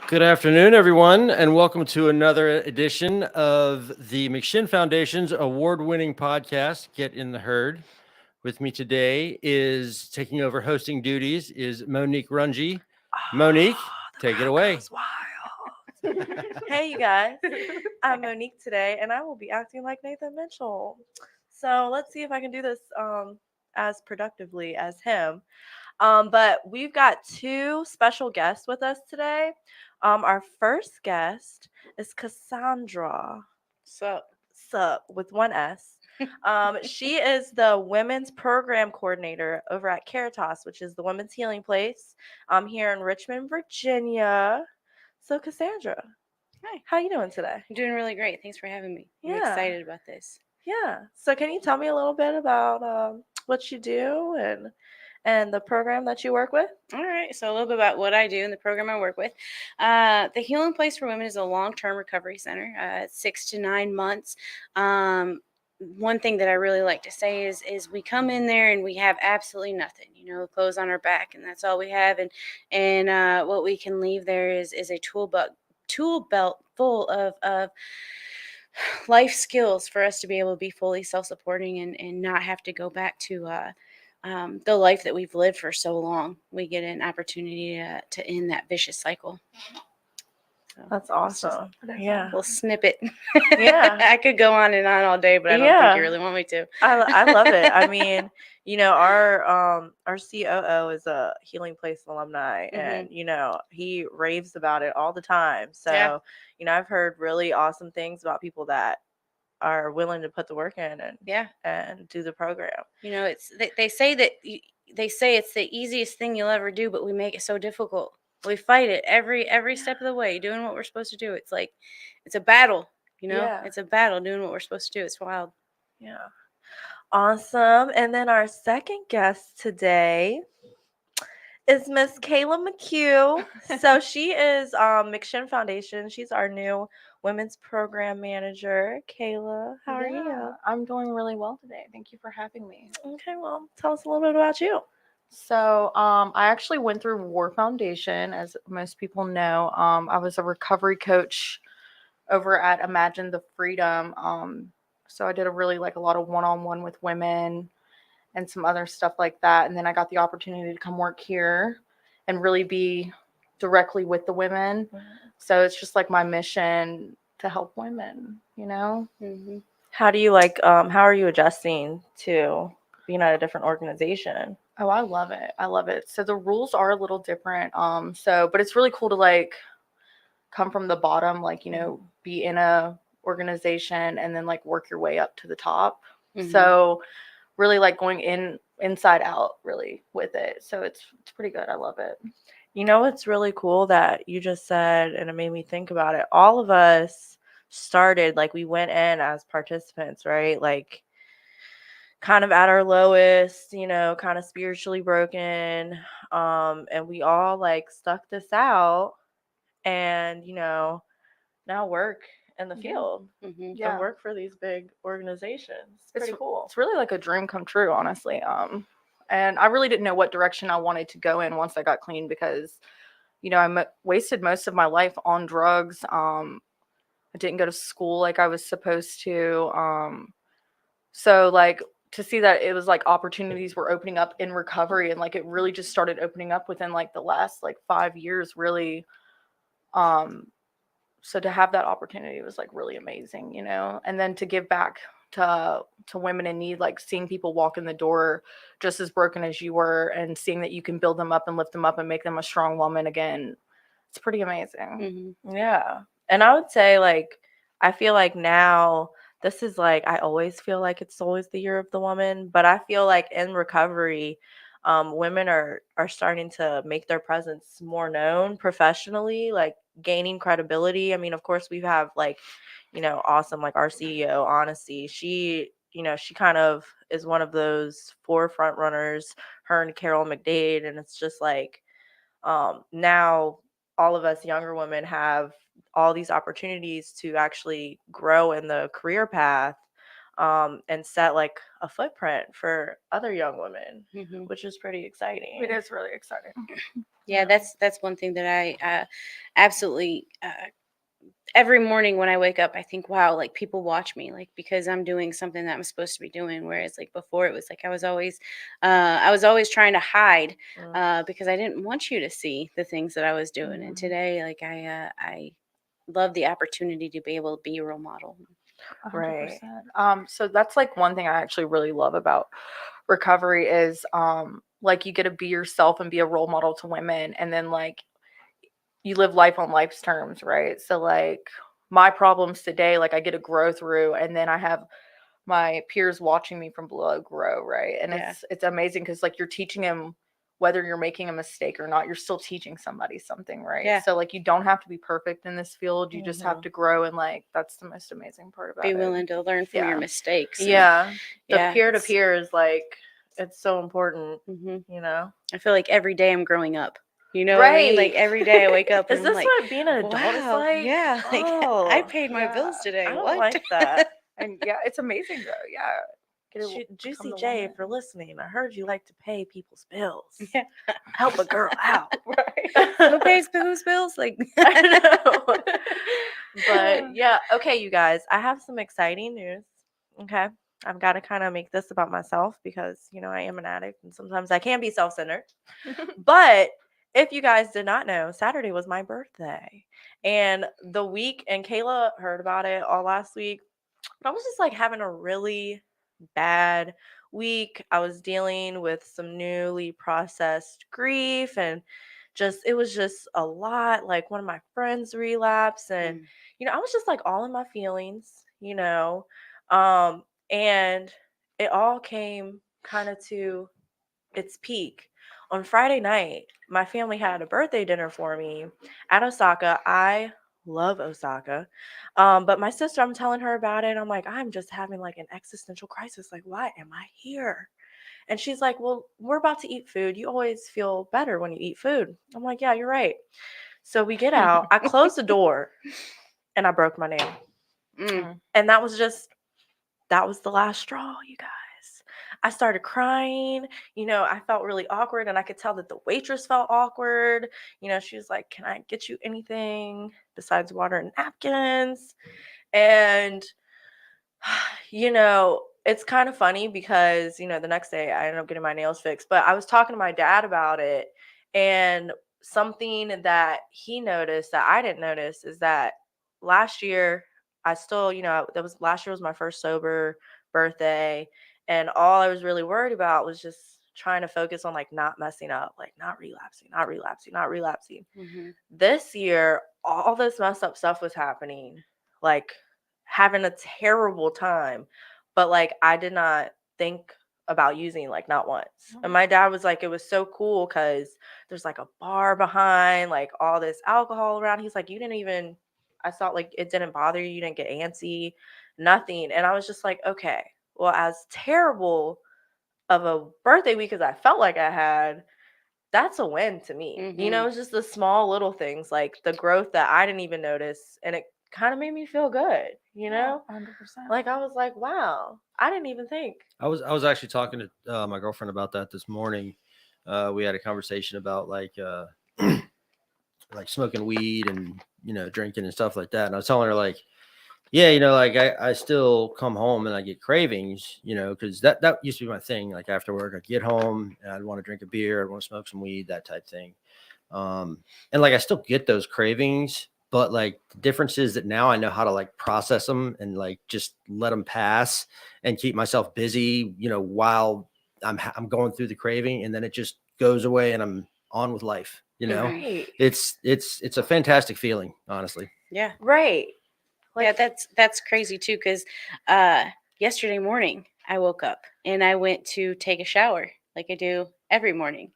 Good afternoon, everyone, and welcome to another edition of the McShin Foundation's award-winning podcast, Get in the Herd. With me today is taking over hosting duties is Monique Runge. Monique, take it away. Hey, you guys. I'm Monique today, and I will be acting like Nathan Mitchell. So let's see if I can do this as productively as him. But we've got two special guests with us today. Our first guest is Cassandra. Sup with one S. She is the women's program coordinator over at Caritas, which is the women's healing place here in Richmond, Virginia. So Cassandra, Hi. how you doing today? I'm doing really great. Thanks for having me. I'm Yeah. excited about this. Yeah. So can you tell me a little bit about what you do and the program that you work with? All right. So, a little bit about what I do and the program I work with. The Healing Place for Women is a long term recovery center, 6 to 9 months. One thing that I really like to say is we come in there and we have absolutely nothing, clothes on our back, and that's all we have. And what we can leave there is a tool belt full of life skills for us to be able to be fully self-supporting and not have to go back to the life that we've lived for so long. We get an opportunity to end that vicious cycle. So That's awesome. Yeah. a little snippet. Yeah. I could go on and on all day, but I don't think you really want me to. I love it. I mean, our COO is a Healing Place alumni, and he raves about it all the time. So Yeah. I've heard really awesome things about people that are willing to put the work in and do the program. They say that they say it's the easiest thing you'll ever do, but we make it so difficult. We fight it every step of the way, doing what we're supposed to do. It's like it's a battle. Yeah. It's a battle doing what we're supposed to do. It's wild. Yeah. Awesome. And then our second guest today is Miss Kayla McCue. So she is McShin Foundation. She's our new women's program manager. Kayla, how are you? I'm doing really well today. Thank you for having me. Okay, well, tell us a little bit about you. So, I actually went through War Foundation, as most people know. I was a recovery coach over at Imagine the Freedom. So I did a lot of one-on-one with women and some other stuff like that. And then I got the opportunity to come work here and really be directly with the women. Mm-hmm. So it's just like my mission to help women, Mm-hmm. How do you how are you adjusting to being at a different organization? Oh, I love it. I love it. So the rules are a little different. But it's really cool to come from the bottom, be in a organization and then work your way up to the top. Mm-hmm. So really going inside out really with it. So it's pretty good. I love it. It's really cool that you just said, and it made me think about it. All of us started, we went in as participants, right? Kind of at our lowest, kind of spiritually broken. And we all stuck this out and, now work in the field Mm-hmm. and work for these big organizations. It's pretty cool. It's really like a dream come true, honestly. And I really didn't know what direction I wanted to go in once I got clean because, I wasted most of my life on drugs. I didn't go to school like I was supposed to. So to see that it was opportunities were opening up in recovery and it really just started opening up within the last 5 years really. So to have that opportunity was really amazing, and then to give back to women in need, seeing people walk in the door just as broken as you were and seeing that you can build them up and lift them up and make them a strong woman again. It's pretty amazing. Mm-hmm. Yeah. And I would say I feel like now this is I always feel like it's always the year of the woman, but I feel like in recovery, women are starting to make their presence more known professionally, gaining credibility. I mean, of course, we have awesome our CEO, Honesty. She kind of is one of those forefront runners. Her and Carol McDade, and it's just now all of us younger women have all these opportunities to actually grow in the career path and set like a footprint for other young women, Mhm. which is pretty exciting. It is really exciting. Yeah, that's one thing that I absolutely every morning when I wake up, I think, wow, like people watch me, like because I'm doing something that I'm supposed to be doing. Whereas like before, it was like I was always trying to hide because I didn't want you to see the things that I was doing. And today, like I love the opportunity to be able to be a role model. 100%. So that's like one thing I actually really love about recovery is like you get to be yourself and be a role model to women, and then like you live life on life's terms, right? So like my problems today, like I get to grow through, and then I have my peers watching me from below grow, right? And Yeah. it's amazing because like you're teaching them whether you're making a mistake or not, you're still teaching somebody something, right? Yeah. So like you don't have to be perfect in this field. You just have Mhm. to grow, and like that's the most amazing part about Be it. willing to learn from your Yeah. mistakes. and- Yeah. The yeah, peer to it's- peer is like, it's so important, mhm. you know? I feel like every day I'm growing up. You know what I mean? Like Right. every day I wake up and Is I'm this like, what being an adult is wow, like? yeah, like I Oh, paid my yeah. bills today. I don't What? like that. And yeah, it's amazing though. Yeah. Get to become Juicy the J, woman. if you're listening, I heard you like to pay people's bills. Yeah. Help a girl out. Right. Who pays whose bills? Like I know. But yeah, okay, you guys, I have some exciting news. Okay. I've got to kind of make this about myself because, you know, I am an addict and sometimes I can be self centered. But if you guys did not know, Saturday was my birthday. And the week, and Kayla heard about it all last week, but I was just like having a really bad week. I was dealing with some newly processed grief and just, it was just a lot. Like one of my friends relapsed, and, you know, I was just like all in my feelings, you know. And it all came kind of to its peak on Friday night. My family had a birthday dinner for me at Osaka. I love Osaka. But my sister, I'm telling her about it. I'm like, I'm just having like an existential crisis. Like, why am I here? And she's like, well, we're about to eat food. You always feel better when you eat food. I'm like, yeah, you're right. So we get out. I closed the door and I broke my nail. And that was the last straw, you guys. I started crying. You know, I felt really awkward, and I could tell that the waitress felt awkward. You know, she was like, "Can I get you anything besides water and napkins?" And, you know, it's kind of funny because, you know, the next day I ended up getting my nails fixed, but I was talking to my dad about it, and something that he noticed that I didn't notice is that last year, I still, you know, that was last year was my first sober birthday, and all I was really worried about was just trying to focus on like not messing up, like not relapsing, not relapsing, not relapsing. This year, all this messed up stuff was happening, like having a terrible time, but like I did not think about using like not once. And my dad was like, it was so cool because there's like a bar behind, like all this alcohol around. He's like, you didn't even, I thought like it didn't bother you, you didn't get antsy, nothing. And I was just like, okay, well, as terrible of a birthday week as I felt like I had, that's a win to me. You know, it's just the small little things like the growth that I didn't even notice. And it kind of made me feel good, you know? 100%. Like I was like, wow, I didn't even think. I was actually talking to my girlfriend about that this morning. We had a conversation about like like smoking weed and drinking and stuff like that. And I was telling her like, yeah, like I still come home and I get cravings, because that used to be my thing. Like after work, I'd get home and I'd want to drink a beer, I'd want to smoke some weed, that type thing. And like I still get those cravings, but like the difference is that now I know how to like process them and like just let them pass and keep myself busy, while I'm going through the craving, and then it just goes away and I'm on with life. Right. It's a fantastic feeling, honestly. Yeah. Right. Yeah, that's crazy too, because yesterday morning I woke up and I went to take a shower like I do every morning,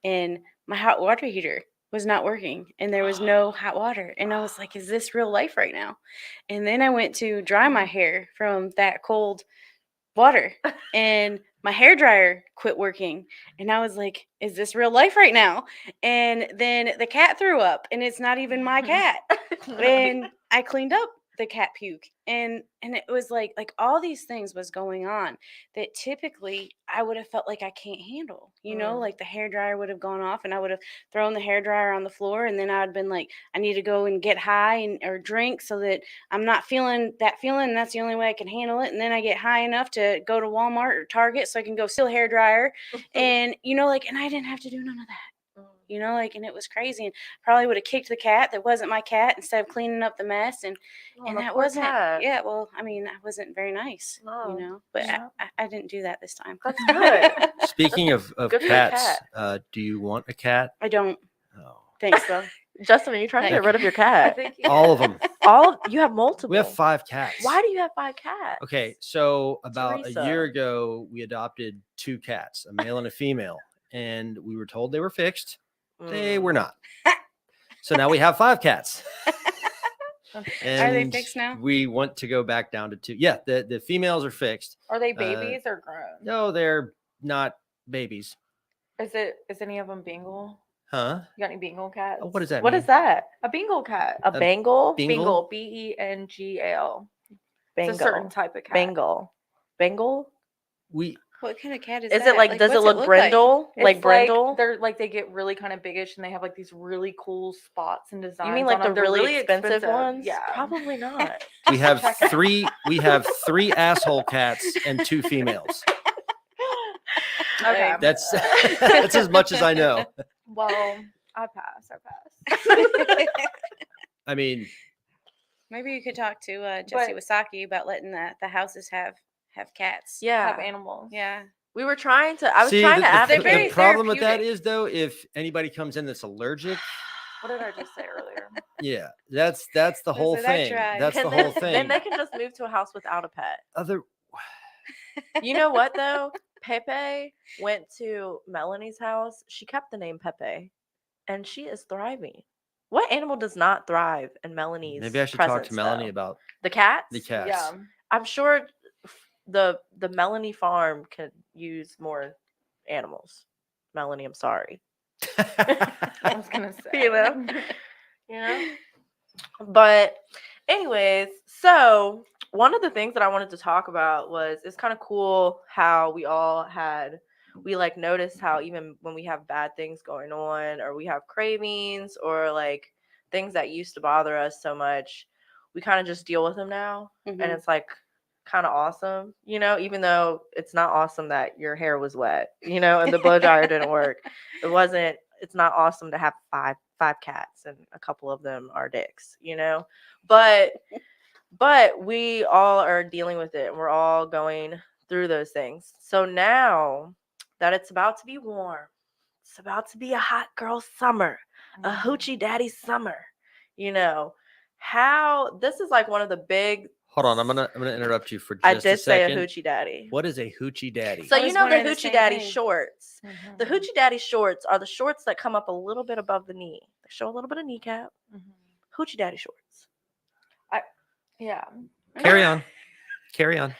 and my hot water heater was not working and there was no hot water, and I was like, is this real life right now? And then I went to dry my hair from that cold water and my hair dryer quit working, and I was like, is this real life right now? And then the cat threw up, and it's not even my cat. And I cleaned up the cat puke, and it was like all these things was going on that typically I would have felt like I can't handle, like the hair dryer would have gone off and I would have thrown the hair dryer on the floor, and then I'd been like, I need to go and get high or drink so that I'm not feeling that feeling, and that's the only way I can handle it. And then I get high enough to go to Walmart or Target so I can go steal a hair dryer, and and I didn't have to do none of that. And it was crazy, and probably would have kicked the cat that wasn't my cat instead of cleaning up the mess, and the that poor wasn't cat. yeah, well, I mean, that wasn't very nice, No. but Yeah. I didn't do that this time. That's good. Speaking of Good for the cats, do you want a cat? I don't. Oh. Thanks though. Justin, are you trying to get rid of your I cat? think All of them. You have multiple. We have 5 cats. Why do you have 5 cats? Okay, so about Teresa. a year ago, we adopted 2 cats, a male and a female, and we were told they were fixed. They were not. So now we have 5 cats. And Are they fixed now? We want to go back down to 2. Yeah, the females are fixed. Are they babies or grown? No, they're not babies. Is any of them Bengal? Huh? You got any Bengal cats? Oh, what is that? What mean? is that? A Bengal cat. A Bengal? Bengal? Bengal. Bengal. It's a certain type of cat. Bengal. Bengal? We What kind of cat is Is that? it like, does it what's look brindle? Like It's brindle? they're like they get really kind of biggish and they have like these really cool spots and designs. You mean like on the them. They're really expensive ones? Yeah. Probably not. we have 3 asshole cats and 2 females. Okay. That's that's as much as I know. Well, I pass. I mean, Maybe you could talk to Jesse But- Wasaki about letting the houses have cats. Have Yeah. animals. Yeah. We were trying to, I was see, trying to They're the very advocate. problem with that therapeutic. is though, if anybody comes in that's allergic, What did I just say earlier? yeah, that's the whole Listen, I thing. tried. That's the Can whole they- thing. Then they can just move to a house without a pet. Other You know what though? Pepe went to Melanie's house. She kept the name Pepe, and she is thriving. What animal does not thrive in Melanie's? maybe I should talk to presence, Melanie though? about the cats. the cats. Yeah. I'm sure the Melanie farm could use more animals. Melanie, I'm sorry. I was gonna say. You know? You know? But anyways, so one of the things that I wanted to talk about was it's kind of cool how we like noticed how even when we have bad things going on or we have cravings or like things that used to bother us so much, we kind of just deal with them now. And Mhm. it's like kind of awesome, even though it's not awesome that your hair was wet, and the blow dryer didn't work. It's not awesome to have five cats and a couple of them are dicks, but we all are dealing with it and we're all going through those things. So now that it's about to be warm, it's about to be a hot girl summer, a hoochie daddy summer, how this is like one of the big. Hold on, I'm gonna interrupt you for just I did a say a second. hoochie daddy. What is a hoochie daddy? So I you was know the wondering the hoochie same daddy thing. shorts. Mhm. The hoochie daddy shorts are the shorts that come up a little bit above the knee. They show a little bit of kneecap. Mhm. Hoochie daddy shorts. Yeah. Carry on. Carry on.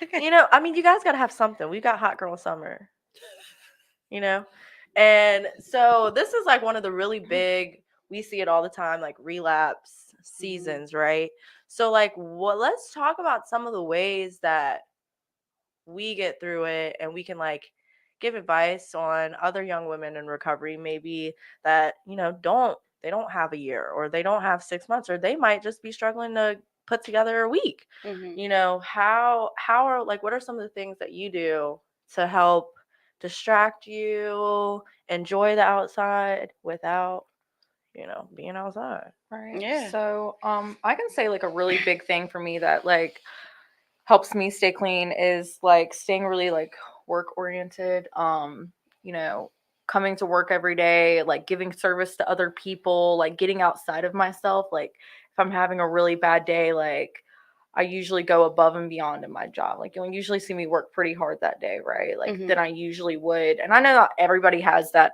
I mean, you guys got to have something. We got hot girl summer. And so this is like one of the really big, we see it all the time, like relapse seasons, right? So like let's talk about some of the ways that we get through it and we can like give advice on other young women in recovery, maybe that, they don't have a year or they don't have 6 months or they might just be struggling to put together a week. Mhm. How are like, what are some of the things that you do to help distract you, enjoy the outside without, being outside? Right. Yeah. So I can say like a really big thing for me that like helps me stay clean is like staying really like work oriented. Coming to work every day, like giving service to other people, like getting outside of myself. Like if I'm having a really bad day, like I usually go above and beyond in my job. Like you'll usually see me work pretty hard that day, right? Like Mhm. than I usually would. And I know not everybody has that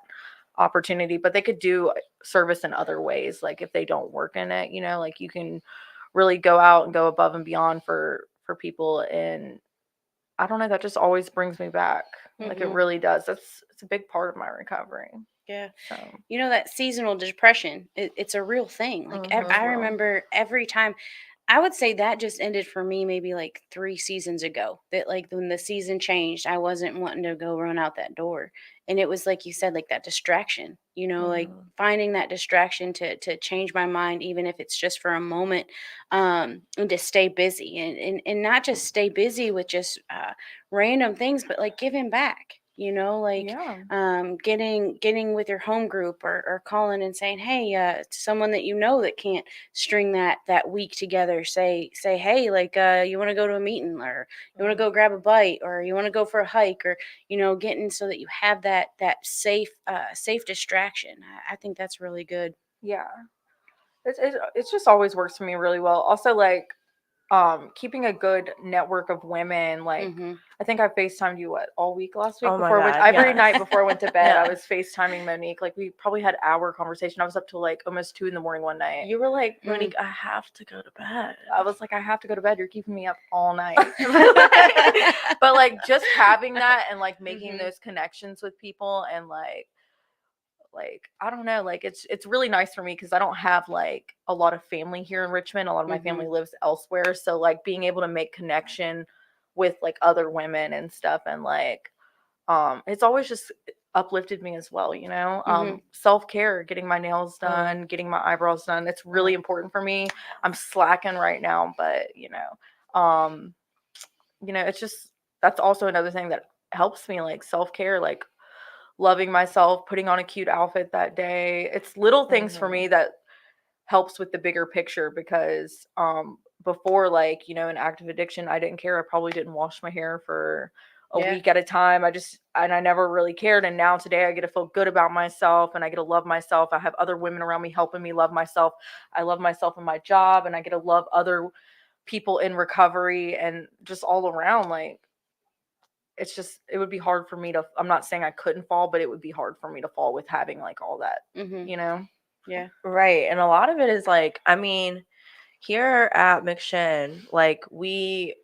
opportunity, but they could do service in other ways. Like if they don't work in it, like you can really go out and go above and beyond for people. And I don't know, that just always brings me back. Like it Mhm. really does. It's a big part of my recovery. Yeah. So That seasonal depression, it's a real thing. Like Mhm. I remember every time I would say that just ended for me maybe like 3 seasons ago. That like when the season changed, I wasn't wanting to go run out that door. And it was like you said, like that distraction, like Mhm. finding that distraction to change my mind, even if it's just for a moment, and to stay busy and not just stay busy with just random things, but like giving back. Like Yeah. getting with your home group or calling and saying, hey, to someone that that can't string that week together, say hey, like you want to go to a meeting, or you want to go grab a bite, or you want to go for a hike, or getting so that you have that safe distraction. I think that's really good. Yeah. It's just always works for me really well. Also, like, keeping a good network of women. Like, Mhm. I think I FaceTimed you all week last week Oh my before I went, God, every yes. night before I went to bed. I Yeah. was FaceTiming Monique. Like, we probably had hour conversation. I was up till like almost 2 a.m. one night. You were like, Mm. Monique, I have to go to bed. I was like, I have to go to bed. You're keeping me up all night. But like, just having that and like making Mhm. those connections with people, and like I don't know, like it's really nice for me because I don't have like a lot of family here in Richmond. A lot of my family lives elsewhere, so like being able to make connection with like other women and stuff, and like it's always just uplifted me as well. Mhm. Self-care, getting my nails done, getting my eyebrows done, it's really important for me. I'm slacking right now, but it's just, that's also another thing that helps me, like self-care, like loving myself, putting on a cute outfit that day. It's little things for me that helps with the bigger picture, because before, like, an active addiction, I didn't care. I probably didn't wash my hair for a Yeah. week at a time. I never really cared. And now today I get to feel good about myself, and I get to love myself. I have other women around me helping me love myself. I love myself in my job, and I get to love other people in recovery, and just all around, like, it would be hard for me to, I'm not saying I couldn't fall, but it would be hard for me to fall with having like all that, Mhm. Yeah. Right. And a lot of it is like, I mean, here at McShin, like we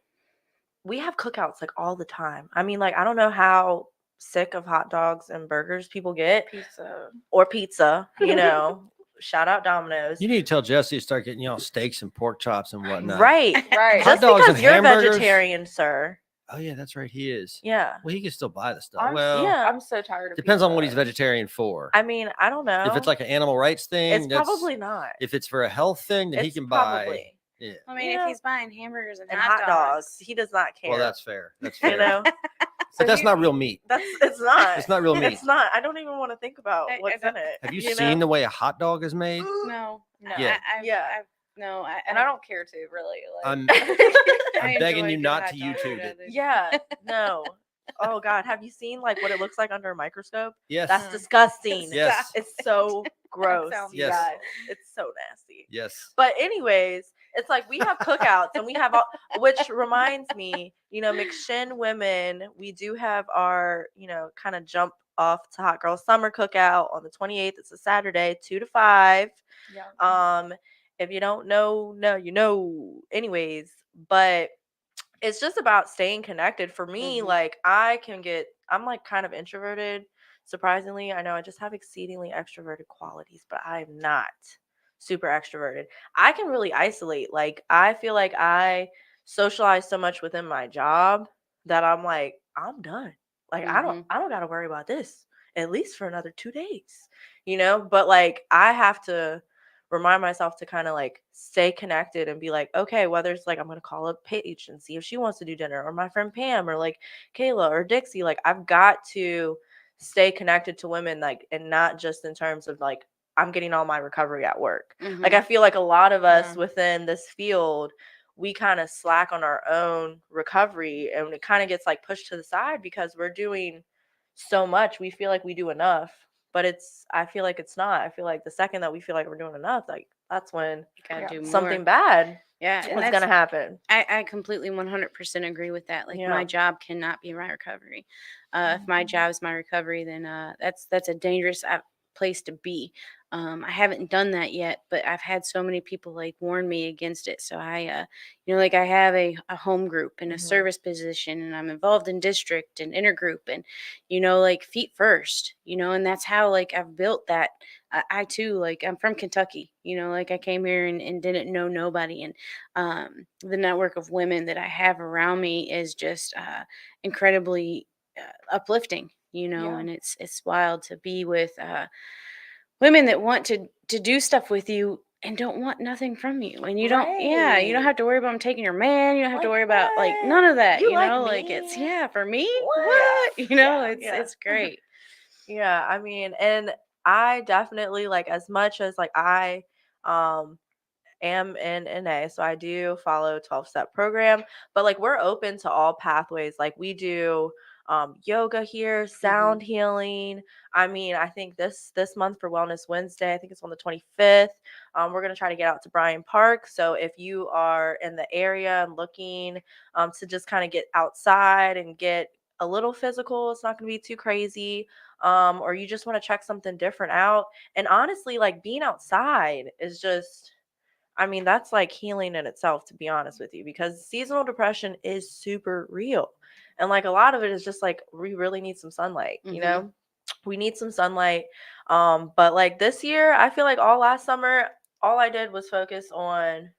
have cookouts like all the time. I mean, like, I don't know how sick of hot dogs and burgers people get, Pizza. or pizza, shout out Domino's. You need to tell Jesse to start getting steaks and pork chops and whatnot. Right. Right. Hot Just dogs because and you're hamburgers? vegetarian, sir. Oh yeah, that's right. He is. Yeah. Well, he can still buy the stuff. I'm, Well, yeah. I'm so tired of depends on what pizza. he's vegetarian for. I mean, I don't know. If it's like an animal rights thing, it's probably not. If it's for a health thing, then he It's can buy. probably. Yeah. I mean, if he's buying hamburgers and And hot dogs, he does not care. Well, that's fair. That's fair. you know. But that's not real meat. It's not. It's not real meat. It's not. I don't even want to think about what's in it. Have you seen the way a hot dog is made? No. Yeah. No, and I don't care to really. Like, I'm begging you not to YouTube it. Yeah. No. Oh God. Have you seen like what it looks like under a microscope? Yes. That's disgusting. Yes. It's so gross. sounds You Yes. guys. It's so nasty. Yes. But anyways, it's like we have cookouts and we have which reminds me, McShin women, we do have our, kind of jump off to Hot Girl Summer Cookout on the 28th. It's a Saturday, 2 to 5. yeah. If you don't know, you know. Anyways, but it's just about staying connected. For me, like I'm like kind of introverted. Surprisingly, I know I just have exceedingly extroverted qualities, but I am not super extroverted. I can really isolate. Like I feel like I socialize so much within my job that I'm like, I'm done. Like I don't got to worry about this at least for another 2 days. But like I have to remind myself to kind of like stay connected and be like, okay, whether it's like I'm gonna call up Paige and see if she wants to do dinner, or my friend Pam, or like Kayla or Dixie. Like I've got to stay connected to women, like, and not just in terms of like I'm getting all my recovery at work. Like I feel like a lot of us within this field, we kind of slack on our own recovery, and it kind of gets like pushed to the side because we're doing so much. We feel like we do enough, but I feel like it's not. I feel like the second that we feel like we're doing enough, like that's when you gotta do more. something bad Yeah, and is gonna happen. I completely 100% agree with that. Like my job cannot be my recovery. If my job is my recovery, then that's a dangerous place to be. I haven't done that yet, but I've had so many people like warn me against it. So like I have a home group and a Mhm. service position, and I'm involved in district and intergroup, and like feet first, and that's how like I've built that. I too, like I'm from Kentucky, like I came here and didn't know nobody, and the network of women that I have around me is just incredibly uplifting, Yeah. and it's wild to be with women that want to do stuff with you and don't want nothing from you, and you don't Right. have to worry about them taking your man, you don't have to Like, worry about like what? none of that, You like like it's me? for me, What? what, Yeah, it's great. Yeah, I mean, and I definitely like as much as like I um am in NA, so I do follow 12-step program, but like we're open to all pathways. Like we do yoga here, sound healing. I mean, I think this month for Wellness Wednesday, I think it's on the 25th. We're gonna try to get out to Bryan Park. So if you are in the area and looking to just kind of get outside and get a little physical, it's not gonna be too crazy. Or you just want to check something different out. And honestly, like being outside is just, I mean, that's like healing in itself, to be honest with you, because seasonal depression is super real. And like a lot of it is just like we really need some sunlight, Mhm. We need some sunlight. But like this year, I feel like all last summer, all I did was focus on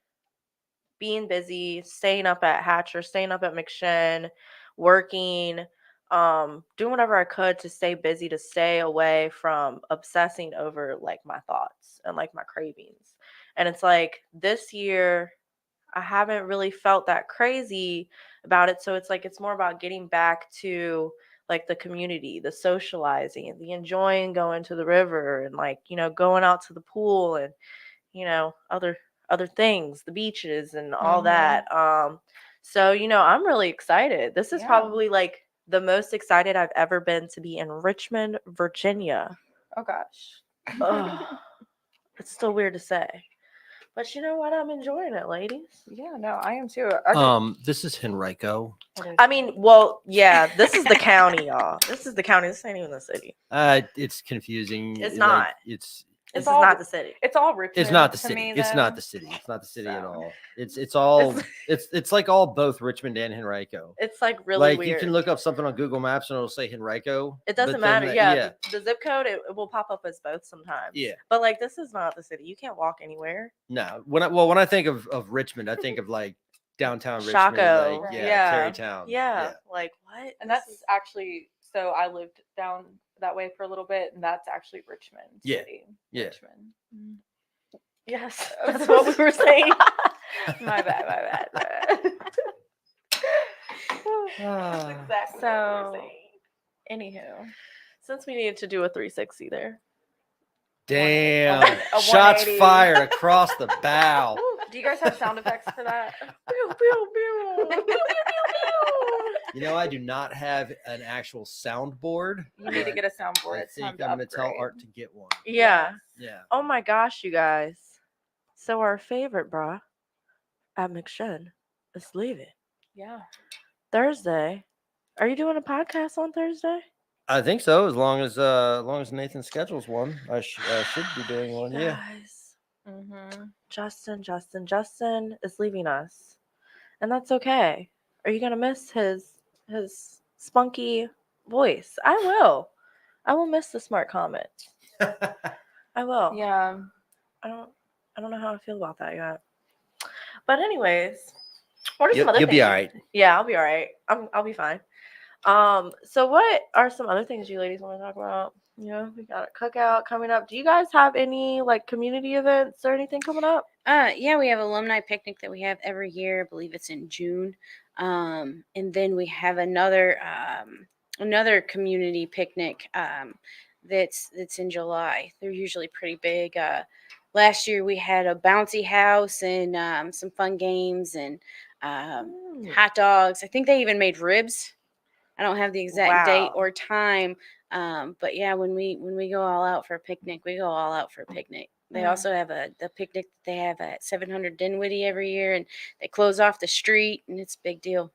being busy, staying up at Hatcher, staying up at McShin, working, doing whatever I could to stay busy, to stay away from obsessing over like my thoughts and like my cravings. And it's like this year, I haven't really felt that crazy about it. So it's like it's more about getting back to like the community, the socializing, the enjoying going to the river and like, going out to the pool and other things, the beaches and all Mhm. that. So I'm really excited. This is Yeah. probably like the most excited I've ever been to be in Richmond, Virginia. Oh gosh. Ugh, it's still weird to say, but you know what? I'm enjoying it, ladies. Yeah, no, I am too. Actually, This is Henrico. I mean, well, yeah, this is the county, y'all. This is the county. This ain't even the city. It's confusing. It's Like, not. it's This is all- not the city. it's all Richmond. it's not the to city. Me, It's though. not the city. It's not the city at So, all. It's all it's- it's like all both Richmond and Henrico. It's like really Like weird. you can look up something on Google Maps and it'll say Henrico. It doesn't but then matter. yeah. The zip code it will pop up as both sometimes. Yeah. But like this is not the city. You can't walk anywhere. No. When I think of Richmond, I think of like downtown Richmond, Shaco. like Yeah. Carytown. Yeah. Like what? and that's actually so. I lived down that way for a little bit, and that's actually Richmond Yeah. City. Yeah. Richmond. yes. That's what we were saying. My bad. My bad. Ah. exactly So- what we were saying. Anywho, Since we needed to do a 360 there. Damn. a Shots 180. fired across the bow. do you guys have sound effects for that? Pew, pew, pew. Pew, pew, pew, pew. You know, I do not have an actual soundboard. You need to but get a soundboard. I It's time think to I'm gonna tell upgrade. Art to get one. Yeah. Yeah. Oh my gosh, you guys. So our favorite bra at McShin is leaving Yeah. Thursday. Are you doing a podcast on Thursday? I think so. As long as Nathan schedules one, I should be doing one. Yeah. Guys, Mm-hmm. Justin is leaving us, and that's okay. Are you gonna miss his spunky voice? I will. I will miss the smart comments. I will. Yeah. I don't know how I feel about that yet. But anyways, what are some other You'll things? be all right. Yeah, I'll be all right. I'll be fine. So what are some other things you ladies want to talk about? We got a cookout coming up. Do you guys have any like community events or anything coming up? Yeah, we have alumni picnic that we have every year. I believe it's in June. And then we have another community picnic that's in July. They're usually pretty big. Last year we had a bouncy house and some fun games and hot dogs. I think they even made ribs. I don't have the exact date Wow. or time, but yeah, when we go all out for a picnic, we go all out for a picnic. They also have the picnic that they have at 700 Dinwiddie every year, and they close off the street, and it's a big deal.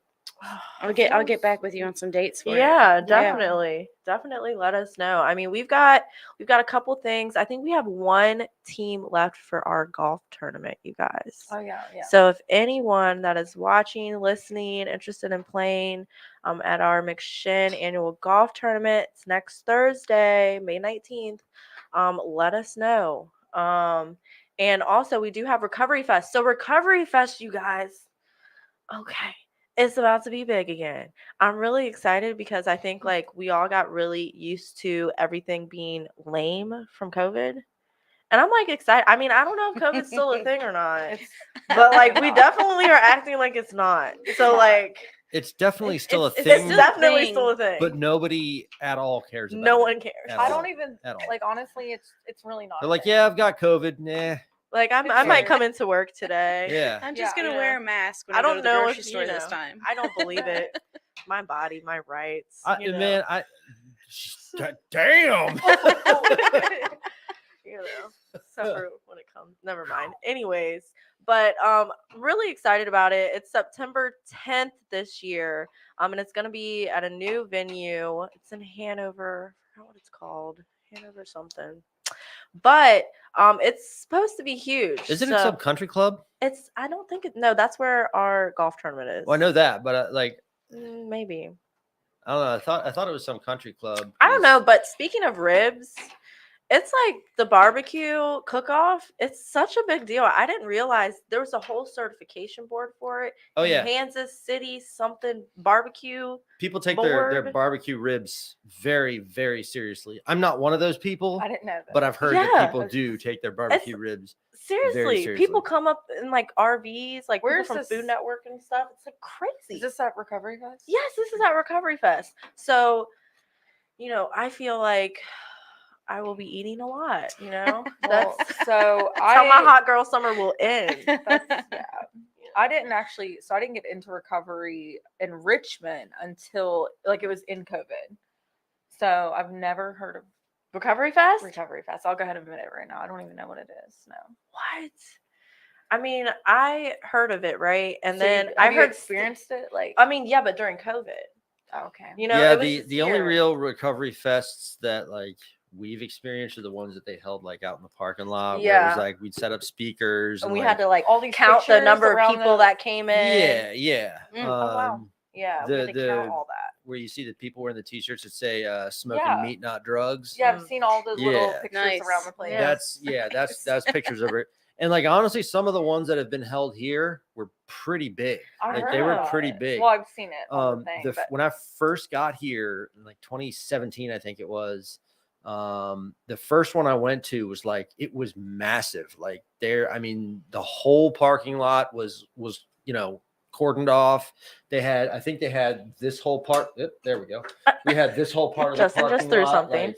I'll get back with you on some dates for it. Yeah, definitely. Definitely let us know. I mean, we've got a couple things. I think we have one team left for our golf tournament, you guys. Oh yeah. So if anyone that is watching, listening, interested in playing at our McShin annual golf tournament, it's next Thursday, May 19th, let us know. And also we do have Recovery Fest. So Recovery Fest, you guys, okay, it's about to be big again. I'm really excited because I think like we all got really used to everything being lame from COVID. And I'm like excited. I mean, I don't know if COVID's still a thing or not, but like we definitely are acting like it's not. So like It's definitely still a it's thing, definitely still a thing. but nobody at all cares about no it. one cares. At I all. don't even At all. like honestly. It's really not. They're like, yeah, I've got COVID. Nah. Like I might come into work today. Yeah. I'm just Yeah, gonna you wear a know. mask when I I go don't to the know grocery if store this time. I don't believe it. My body, my rights. You know. Man, damn. You know, suffer when it comes. Never mind. Anyways, but really excited about it. It's September 10th this year. And it's gonna be at a new venue. It's in Hanover. I forgot what it's called. Hanover something. But it's supposed to be huge. Isn't it some country club? It's I don't think it no, that's where our golf tournament is. Well, I know that, but Maybe. I don't know. I thought it was some country club. I don't know, but speaking of ribs, it's like the barbecue cook-off. It's such a big deal. I didn't realize there was a whole certification board for it. Oh yeah. Kansas City something barbecue. People take their board. barbecue ribs very, very seriously. I'm not one of those people, I didn't know that. but I've heard Yeah. that people do take their barbecue ribs. Seriously, seriously. people come up in like RVs, like Where's people from this- Food Network and stuff. It's like crazy. Is this at Recovery Fest? Yes, this is at Recovery Fest. So, you know, I feel like I will be eating a lot, you know? Well, That's so how my hot girl summer will end. I didn't get into recovery in Richmond until like it was in COVID. So I've never heard of Recovery Fest? Recovery Fest. I'll go ahead and admit it right now. I don't even know what it is. No. What? I mean, I heard of it, right? And So then have I you heard experienced it like I mean, yeah, but during COVID. okay. You know, yeah, it was just the only here. real recovery fests that like we've experienced are the ones that they held like out in the parking lot. Where it Yeah. was like we'd set up speakers And and we like, had to like all these count the pictures number of around people the- that came in. yeah. Oh, wow. Um, Yeah, we had to count all that. where you see the people wearing the t-shirts that say smoking Yeah. meat, not drugs. Yeah, I've seen all those little Yeah. pictures Nice. around the place. Yeah. That's pictures of it. And like honestly, some of the ones that have been held here were pretty big. I Like heard they were about pretty it. big. Well, I've seen it on the thing. but When I first got here in like 2017, I think it was, the first one I went to was like it was massive. Like I mean, the whole parking lot was cordoned off. I think they had this whole part. There we go. We had this whole part of the Justin parking just threw lot, something.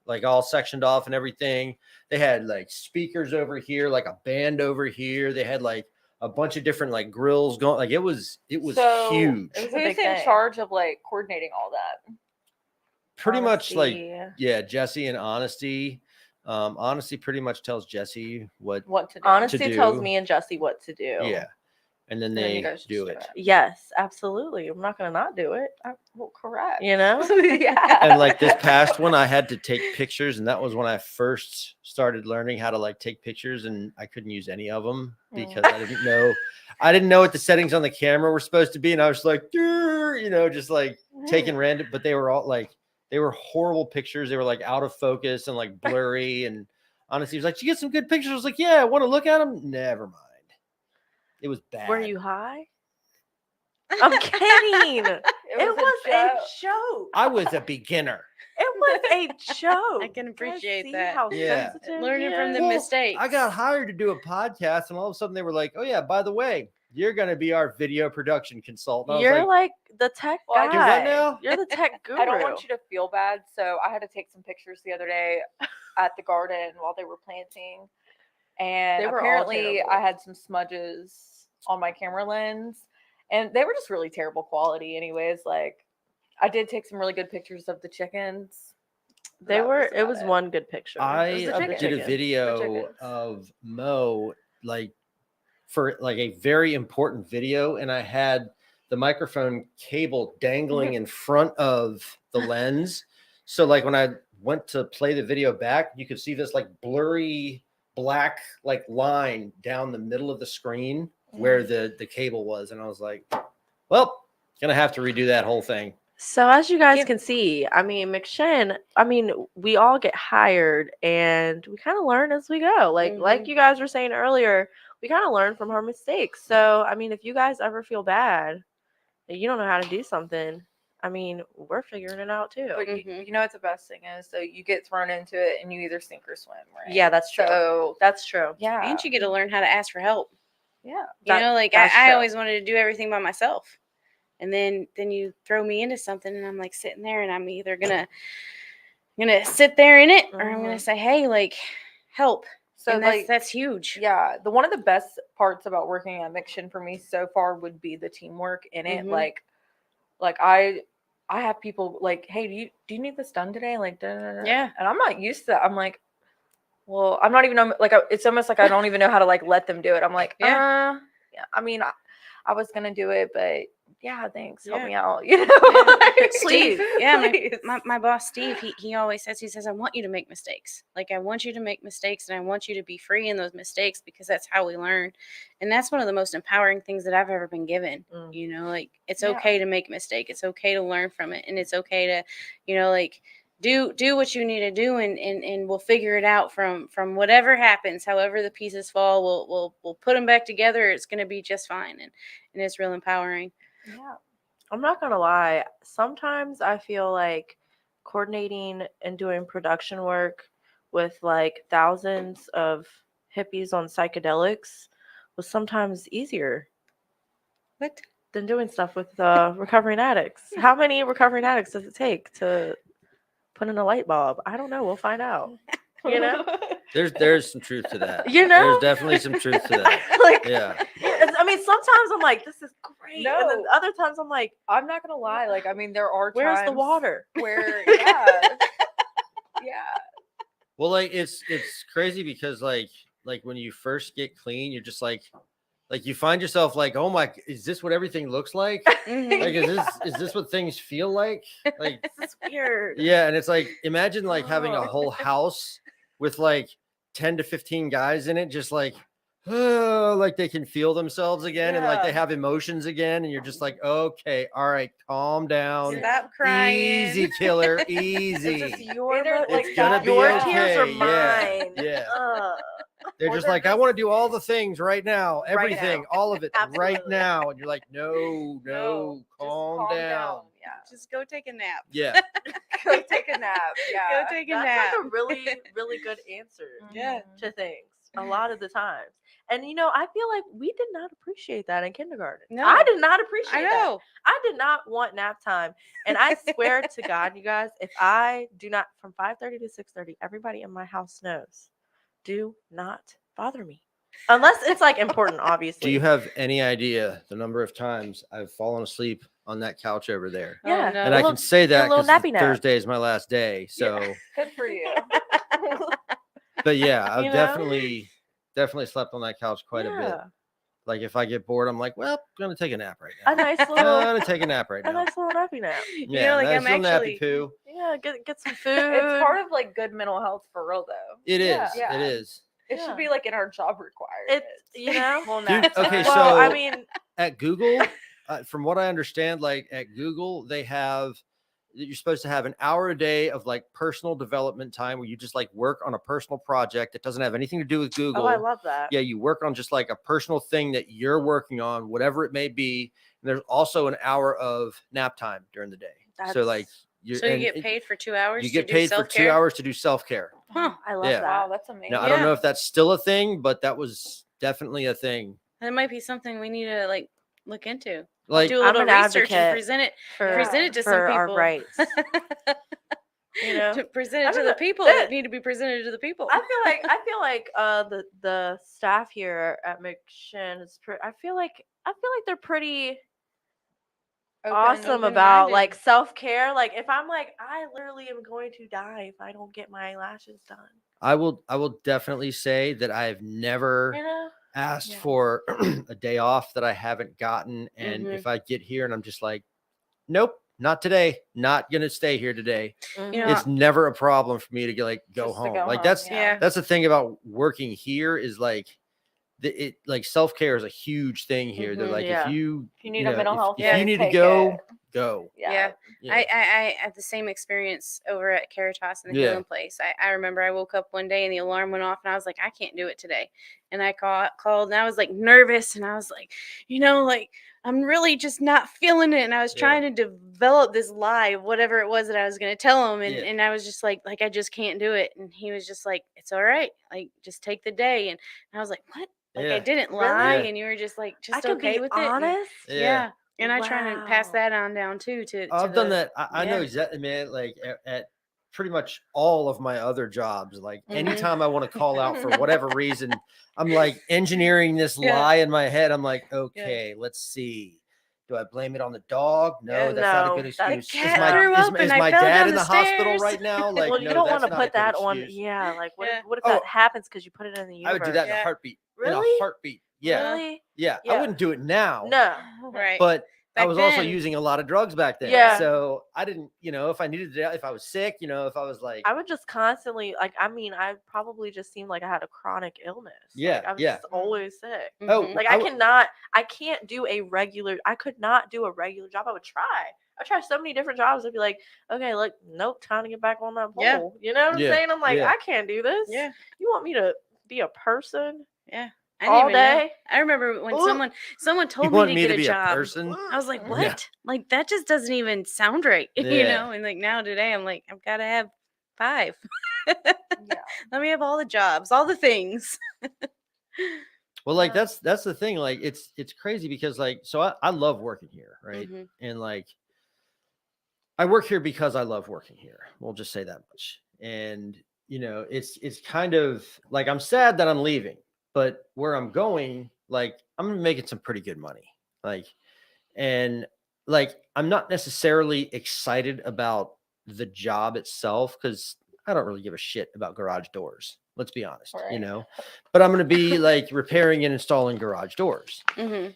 like all sectioned off and everything. They had like speakers over here, like a band over here. They had like a bunch of different like grills going. Like it was So, huge. It was a who's big in thing. charge of like coordinating all that? Pretty much like Honesty. Jesse and Honesty. Honesty pretty much tells Jesse what What to do? Honesty tells do. me and Jesse what to do. yeah, and then And then you they guys just do do it. it. Yes, absolutely. I'm not gonna not do it. Well, correct. You know? yeah. And like this past one, I had to take pictures, and that was when I first started learning how to like take pictures, and I couldn't use any of them because I didn't know what the settings on the camera were supposed to be, and I was like, just like taking random, but they were all like they were horrible pictures. They were like out of focus and like blurry. And honestly, he was like, "Did you get some good pictures?" I was like, "Yeah, I want to look at them." Never mind. It was bad. Were you high? I'm kidding. It was a joke. I was a beginner. It was a joke. I can You guys appreciate see that. How Yeah. sensitive Learning he from the is? Well, mistakes. I got hired to do a podcast, and all of a sudden they were like, "Oh yeah, by the way, you're going to be our video production consultant." I was You're like, like the tech Well, I guy. do what now? You're the tech guru. I don't want you to feel bad, so I had to take some pictures the other day at the garden while they were planting, and They were all apparently terrible. I had some smudges on my camera lens, and they were just really terrible quality. Anyways, like I did take some really good pictures of the chickens. They That were. was It about was one good picture. I It was the did a chicken. video chickens. of Mo, like for like a very important video, and I had the microphone cable dangling in front of the lens. So like when I went to play the video back, you could see this like blurry black like line down the middle of the screen where the cable was. And I was like, well, gonna have to redo that whole thing. So as you guys Give- can see, I mean, McShin, I mean, we all get hired and we kind of learn as we go. Like you guys were saying earlier, we kind of learn from our mistakes. So, I mean, if you guys ever feel bad that you don't know how to do something, I mean, we're figuring it out too. But you know what the best thing is? So you get thrown into it and you either sink or swim, right? Yeah, that's true. So That's true. yeah. And you get to learn how to ask for help. Yeah. You know, like that's I true. always wanted to do everything by myself. And then you throw me into something and I'm like sitting there and I'm either gonna sit there in it or I'm gonna say, hey, like help. So And like that's huge. yeah, one of the best parts about working at McShin for me so far would be the teamwork in it. Mhm. Like I have people like, hey, do you need this done today? Like, da, da, da. Yeah. And I'm not used to that. I'm like, well, I'm not even like it's almost like I don't even know how to like let them do it. I'm like, yeah. I mean, I was gonna do it, but yeah, thanks, help Yeah. me out. You know, like, Steve, please, yeah, please. my boss Steve, he always says, I want you to make mistakes. Like I want you to make mistakes and I want you to be free in those mistakes because that's how we learn. And that's one of the most empowering things that I've ever been given. You know, like it's Yeah. okay to make a mistake. It's okay to learn from it. And it's okay to, you know, like do what you need to do and we'll figure it out from whatever happens, however the pieces fall, we'll put them back together. It's gonna be just fine. And it's real empowering. Yeah. I'm not gonna lie. Sometimes I feel like coordinating and doing production work with like thousands of hippies on psychedelics was sometimes easier What? than doing stuff with recovering addicts. How many recovering addicts does it take to put in a light bulb? I don't know. We'll find out. You know? There's some truth to that. You know? There's definitely some truth to that. Like, Yeah. I mean, sometimes I'm like, this is great. And then No. other times I'm like, I'm not gonna lie. Like, I mean, there are where's times the water? where yeah, Well, like it's crazy because like when you first get clean, you're just like you find yourself like, oh my, is this what everything looks like? Mhm. Like is this what things feel like? Like This is weird. yeah, and it's like imagine like having a Oh. whole house with like 10 to 15 guys in it, just like oh, like they can feel themselves again and like they Yeah. have emotions again, and you're just like, okay, all right, calm down. Stop crying. Easy, killer, It's easy. just your, Either, like, It's gonna be your okay. tears are Yeah, mine. yeah. Ugh. They're Or just they're like, I just- want to do all the things right now, Right everything, now. all of it right Absolutely. now. And you're like, no, just calm down. Yeah. Just go take a nap. Yeah. Go take a nap. Yeah. Go take a That's nap. like a really, really good answer Yeah. to things a lot of the times. And you know, I feel like we did not appreciate that in kindergarten. No. I did not appreciate I that. know. I did not want nap time. And I swear to God, you guys, if I do not from 5:30 to 6:30, everybody in my house knows. Do not bother me. Unless it's like important, obviously. Do you have any idea the number of times I've fallen asleep on that couch over there? Oh, Yeah. no. And I can say that little because nappy nap. Thursday is my last day. So, Good for you. but yeah, I've You know? definitely slept on that couch quite a bit. Yeah. Like if I get bored, I'm like, well, I'm gonna take a nap right now. A nice I'm little gonna take a nap right a now. nice little nappy nap. Yeah, know, like, nice I'm little actually- nappy poo. Yeah, get some food. It's part of like good mental health for real though. It is. Yeah. It is. It Yeah. should be like in our job requirements. It's you know. Well, Dude, nap okay, time. Well, I so- mean, At Google, from what I understand, like at Google, they have you're supposed to have an hour a day of like personal development time where you just like work on a personal project that doesn't have anything to do with Google. oh, I love that. Yeah, you work on just like a personal thing that you're working on, whatever it may be. And there's also an hour of nap time during the day. So like you're So you and get paid for 2 hours. you to get do paid for 2 self-care? hours to do self-care. Huh. I love Yeah. that. Wow, that's amazing. Now I don't know Yeah. if that's still a thing, but that was definitely a thing. That might be something we need to like look into. Like Do a I'm little an research and advocate present it. for Present it to some for our people. rights. You know, To present I it to mean, the that- people that- that need to be presented to the people. I feel like the staff here at McShin is I feel like they're pretty awesome about open-minded. like self-care. Like if I'm like I literally am going to die if I don't get my lashes done. I will definitely say that I've never You know? asked Yeah. for a day off that I haven't gotten. And if I get here and I'm just like, nope, not today, not going to stay here today. You know, It's never a problem for me to go Just to home. go Like home, that's, yeah. that's the thing about working here is like, it like self-care is a huge thing here. That like, Yeah. if you need a mental health if day, you need to take go, it. go. Yeah. Yeah. I had the same experience over at Caritas in the Yeah. healing place. I remember I woke up one day and the alarm went off and I was like, I can't do it today. And I called and I was like nervous and I was like, like I'm really just not feeling it. And I was Yeah. trying to develop this lie of whatever it was that I was going to tell him. And, Yeah. and I was just like, I just can't do it. And he was just like, it's all right. Like, just take the day. And I was like, what? Like Yeah. I didn't Really? lie. Yeah. And you were just like, I just can okay be with it. And- honest. yeah. And I try to pass Wow. that on down too to I've done the- that. I know yeah. exactly, man. Like at pretty much all of my other jobs, like Mhm. anytime I want to call out for whatever reason, I'm like engineering this Yeah. lie in my head. I'm like, okay, let's see. Do I blame it on the dog? No, Yeah. that's not a No, good that's- excuse. The Is cat my, threw is, up is and I my fell dad down in the the hospital stairs. right now? Like, Well, no, you don't that's want to not a put good that on. excuse. Yeah, like what Yeah. if what if Oh. that happens because you put it in the universe? I would do that in a Yeah. heartbeat. Really? In a heartbeat. Yeah. Really? Yeah. Yeah. I wouldn't do it now. No. Right. But I Back was also then. using a lot of drugs back then. Yeah. So I didn't, if I needed to, if I was sick, if I was like, I would just constantly I probably just seemed like I had a chronic illness. Yeah, Like, I was yeah. just always sick. oh, Mhm. Like I can't do a regular. I could not do a regular job. I would try. I tried so many different jobs. I'd be like, okay, look, nope, time to get back on that pole. Yeah. You know what I'm Yeah, saying? I'm like, yeah. I can't do this. Yeah. You want me to be a person Yeah. I all didn't even know. day? I remember when Ooh. someone told want me me to to get be a a job. person? I was like, Yeah. what? Like that just doesn't even sound right, Yeah. And like now today, I'm like, I've got to have 5. Yeah. Let me have all the jobs, all the things. Well, like Yeah. that's the thing. Like it's crazy because like, so I love working here, right? Mhm. And like, I work here because I love working here. We'll just say that much. And it's kind of like I'm sad that I'm leaving, but where I'm going, like I'm making some pretty good money. Like, and like I'm not necessarily excited about the job itself because I don't really give a shit about garage doors. Let's be honest, Right. But I'm going to be like repairing and installing garage doors. Mhm.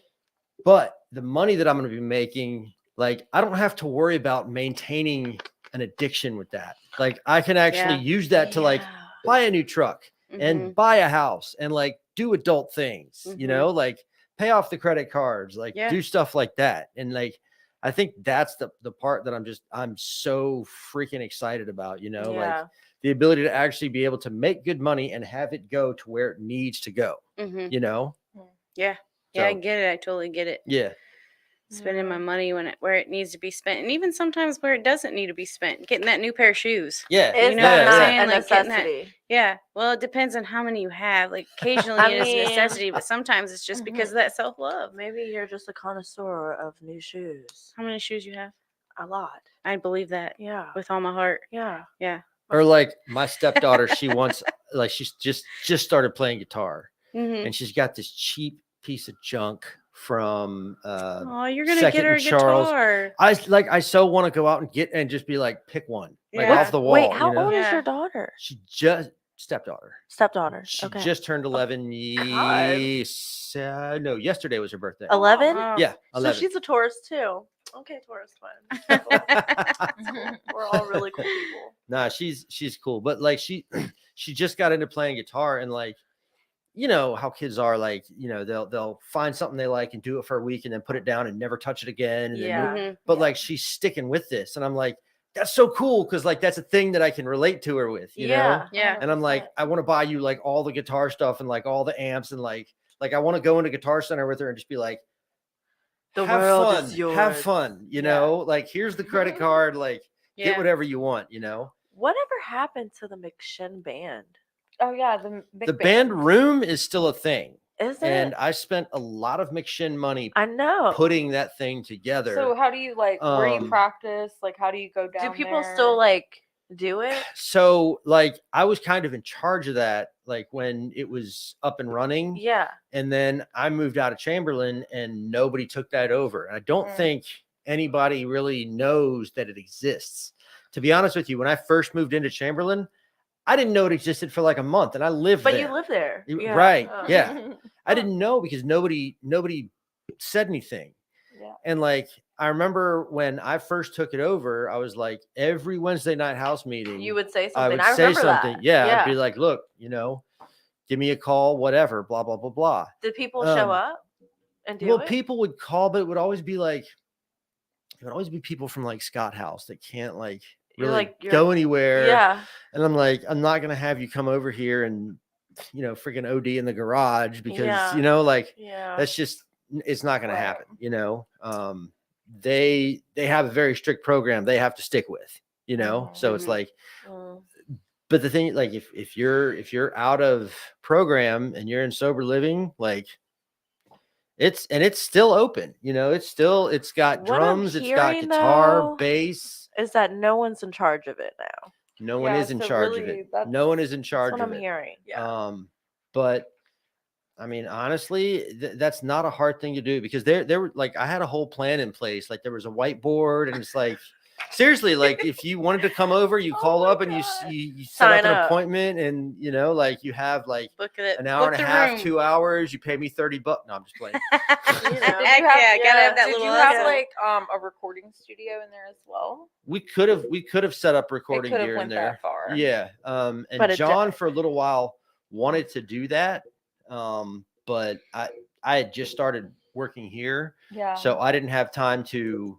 But the money that I'm going to be making, like I don't have to worry about maintaining an addiction with that. Like I can actually Yeah. use that to like buy a new truck and buy a house and like do adult things, Mhm. like pay off the credit cards, like Yeah. do stuff like that. And like, I think that's the part that I'm so freaking excited about, like Yeah. the ability to actually be able to make good money and have it go to where it needs to go, Mhm. So, Yeah. Yeah, I get it. I totally get it. yeah. Spending Yeah. my money where it needs to be spent, and even sometimes where it doesn't need to be spent. Getting that new pair of shoes. Yeah. Is know that what I'm not saying? a Like, getting that- necessity? Yeah. Well, it depends on how many you have. Like occasionally I it is a mean- necessity, but sometimes it's just because of that self love. Maybe you're just a connoisseur of new shoes. How many shoes you have? A lot. I believe that Yeah. with all my heart. Yeah. Yeah. Or like my stepdaughter, she wants like she's just started playing guitar Mm-hmm. and she's got this cheap piece of junk from Oh, you're gonna Second get her a and Charles. guitar. I so want to go out and get and just be like pick one like Yeah. off the wall. Wait, how old is Yeah. your daughter? She just stepdaughter. Stepdaughter. She Okay. just turned 11. Yes, no, yesterday was her birthday. 11? Oh. Yeah, So 11. she's a Taurus too. Okay, Taurus twin. We're all really cool people. Nah, she's cool, but like she just got into playing guitar and like how kids are like they'll find something they like and do it for a week and then put it down and never touch it again. And then Yeah. Mhm. but like she's sticking with this and I'm like that's so cool because like that's a thing that I can relate to her with, you know. Yeah. Yeah. And I'm like I want to buy you like all the guitar stuff and like all the amps and like I want to go into Guitar Center with her and just be like The have world fun, is yours. have fun, like here's the credit card, like Yeah. get whatever you want, Whatever happened to the McShin band? Oh yeah, the big The band room is still a thing. Is it? And I spent a lot of McShin money I know. putting that thing together. So how do you where you Um, practice? Like how do you go down? Do people there? still do it? So like I was kind of in charge of that, like when it was up and running. Yeah. And then I moved out of Chamberlain and nobody took that over. And I don't Mm. think anybody really knows that it exists. To be honest with you, when I first moved into Chamberlain, I didn't know it existed for like a month and I lived But there. you live there. You- Yeah. right, Oh. yeah. I didn't know because nobody said anything. Yeah. And like, I remember when I first took it over, I was like, every Wednesday night house meeting, You would say I something. would I say remember something. that. Yeah, I'd be like, look, give me a call, whatever, blah, blah, blah, blah. Did people show Um, up and do Well, it? people would call, but it would always be people from like Scott House that can't like You're really like, go anywhere. Yeah. And I'm like, I'm not gonna have you come over here and freaking OD in the garage because Yeah. like Yeah. that's just it's not gonna Right. happen. They have a very strict program they have to stick with, so it's Mhm. like, Mm. but the thing, like if you're out of program and you're in sober living, like it's still open, it's got What I'm drums, it's got hearing, guitar, though, bass. is that no one's in charge of it now. No one Yeah, is in so charge of really, it. that's- No one is in That's charge what of I'm it. hearing. Yeah. But I mean, honestly, that's not a hard thing to do because there were like I had a whole plan in place. Like there was a whiteboard, and it's like seriously, like if you wanted to come over, you call up and you set Sign up an up. appointment, and like you have like Book it. an hour book and a the half, room. 2 hours. You pay me $30. No, I'm just playing. Heck You know. yeah, gotta have that Did little you have hustle. like a recording studio in there as well? We could have set up recording could have gear in went there. that far. Yeah. And But it John for a little while wanted to do that. But I had just started working here, Yeah. so I didn't have time to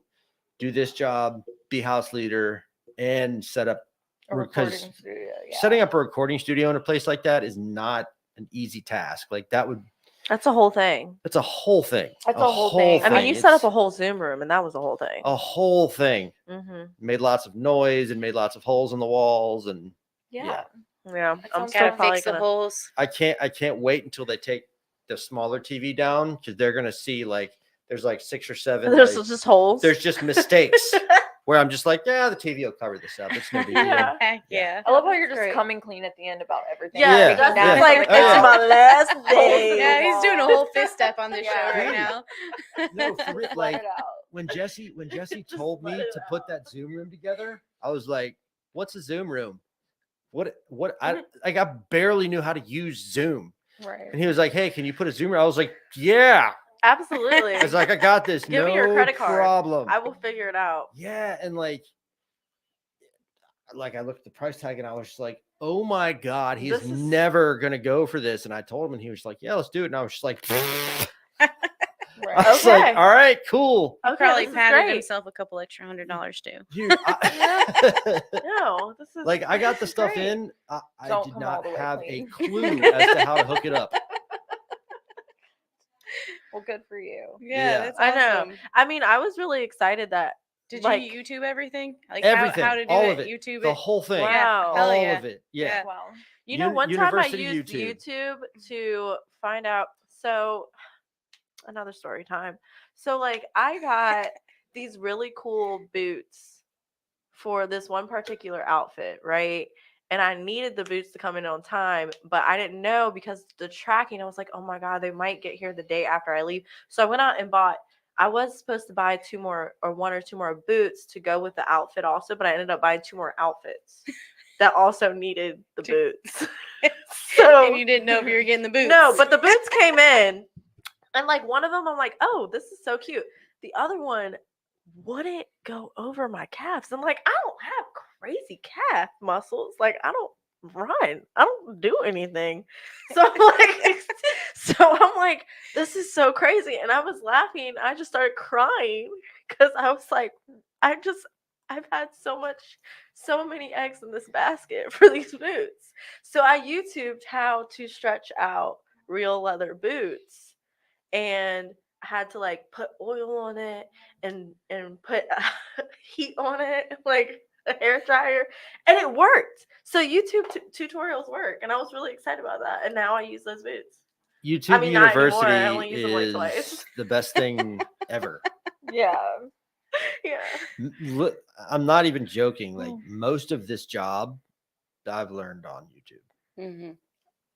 do this job, be house leader, and set up a because recording studio. Yeah. setting up a recording studio in a place like that is not an easy task. Like That's a whole thing. that's a whole thing. That's a whole thing. I mean, Thing. you set up It's a whole Zoom room, and that was a whole thing. a whole thing. Mm-hmm. Made lots of noise and made lots of holes in the walls, and Yeah. Yeah, That I'm sounds still Gotta probably fix the gonna. holes. I can't wait until they take the smaller TV down because they're gonna see like there's like 6 or 7. There's like, just holes. there's just mistakes where I'm just like, yeah, the TV will cover this up. It's no big deal. Yeah. Heck yeah. I love how you're That's just great. coming clean at the end about everything. Yeah, Yeah, that's yeah. like Oh, yeah. it's my last day. Yeah, he's doing a whole fist step on this Yeah. show right Dude. now. No, for real, Let like it out. when Jesse Just told me let it to put that Zoom room together, I was like, what's a Zoom room? What I barely knew how to use Zoom. Right. And he was like, hey, can you put a Zoom room? I was like, yeah. Absolutely. I was like, I got this. Give no me your credit card. problem. I will figure it out. Yeah, and like I looked at the price tag and I was just like, oh my God, he's This is- never gonna go for this. And I told him and he was like, yeah, let's do it. And I was just like, I Right. was like, Okay. all right, cool. He Okay, probably this is patted great. himself a couple extra $100 too. Dude, No, this is like I got the stuff great. in. I Don't did come not all the way have clean. a clue as to how to hook it up. Well, good for you. Yeah. That's I know. awesome. I mean, I was really excited that Did like, you YouTube everything? Like Everything, how to do all it? of it, YouTube the it? whole thing, Wow. Hell all yeah. of it. Yeah. Yeah. Wow. You know, Uni- one time I University used YouTube to find out. So, another story time. So, like, I got these really cool boots for this one particular outfit, right? And I needed the boots to come in on time, but I didn't know because the tracking, I was like, oh my God, they might get here the day after I leave. So I went out and bought, I was supposed to buy 2 more or 1 or 2 more boots to go with the outfit also, but I ended up buying 2 more outfits that also needed the boots. So And you didn't know if you were getting the boots. no, but the boots came in, and like one of them, I'm like, oh, this is so cute. The other one wouldn't go over my calves. I'm like, I don't have crazy calf muscles. Like, I don't run. I don't do anything. So I'm like, this is so crazy. And I was laughing. I just started crying because I was like, I've had so many eggs in this basket for these boots. So I YouTubed how to stretch out real leather boots, and I had to like put oil on it and put heat on it, like a hair dryer, and it worked. So YouTube tutorials work, and I was really excited about that. And now I use those boots. YouTube I mean, not anymore. University I only use them like is twice. the best thing ever. Yeah. Yeah. Look, I'm not even joking. Like Mm. most of this job I've learned on YouTube. Mhm.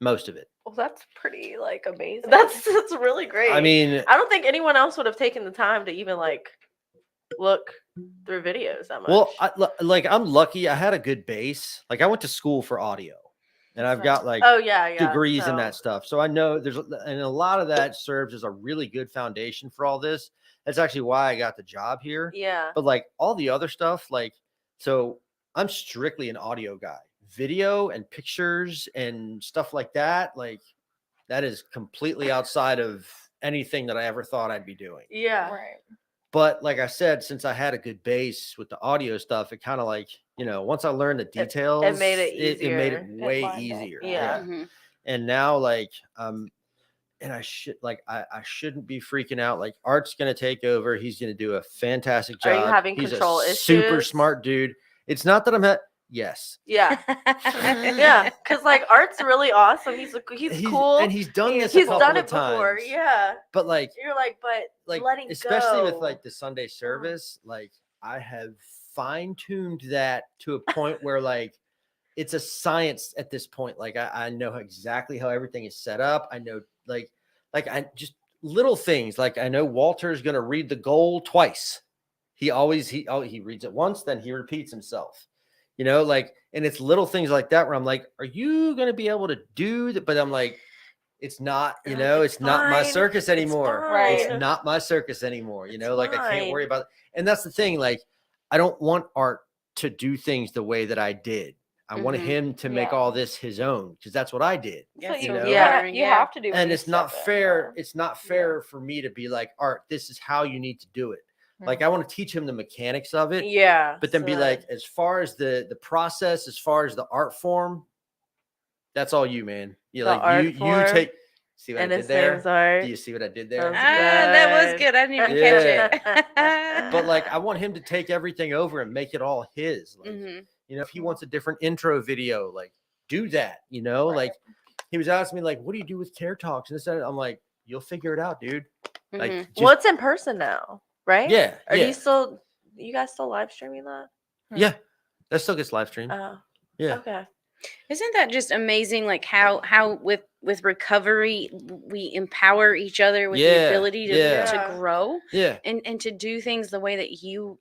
Most of it. Well, that's pretty like amazing. That's really great. I mean, I don't think anyone else would have taken the time to even like look through videos that much. well, like I'm lucky. I had a good base. Like I went to school for audio. and I've got like Oh yeah. degrees in so- that stuff. So I know and a lot of that serves as a really good foundation for all this. That's actually why I got the job here. Yeah. But like all the other stuff, like, so I'm strictly an audio guy, video and pictures and stuff like that. Like that is completely outside of anything that I ever thought I'd be doing. Yeah. Right. But like I said, since I had a good base with the audio stuff, it kind of like, once I learned the details, made it it made it easier. way Lined up. easier. Yeah. Mhm. And now like, and I shouldn't be freaking out. Like Art's going to take over. He's going to do a fantastic Are job. you having He's control a super issues? smart dude. It's not that yes. Yeah. Yeah. Because like Art's really awesome. He's cool. And he's done this He's a couple done of it before. times. Yeah. But like, You're like, but letting especially go. with like the Sunday service, like I have fine-tuned that to a point where like it's a science at this point. Like I know exactly how everything is set up. I know like I just little things. Like I know Walter's gonna read the goal twice. He reads it once, then he repeats himself. Like, and it's little things like that where I'm like, are you gonna be able to do that? But I'm like, it's not, You're like, it's not my fine. circus It's anymore. Right. It's not my circus anymore. It's Like I can't fine. worry about it. And that's the thing. Like, I don't want Art to do things the way that I did. I want Mhm. him to make Yeah. all this his own because that's what I did. Yes, you, know? Yeah. you have to do. when And you it's not step in, fair. yeah. It's not fair for me to be like, Art, this is how you need to do it. Like, I want to teach him the mechanics of it. Yeah. But then be so- like, as far as the process, as far as the art form, that's all you, man. You The like art you form, take. See what and I his did there? name's Art. Do you see what I did That there? was That was good. good. I didn't even Yeah. catch it. But like, I want him to take everything over and make it all his. Like, Mhm. if he wants a different intro video, like do that. Right. Like he was asking me, like, what do you do with Care Talks? And this, and that. I'm like, you'll figure it out, dude. Like, Mhm. just- Well, it's in person now, right? yeah, Are yeah, you guys still live streaming that? yeah. That still gets live streamed. Oh. Yeah. Okay. Isn't that just amazing? Like how with recovery we empower each other with the Yeah, ability to yeah. to grow Yeah. and to do things the way that you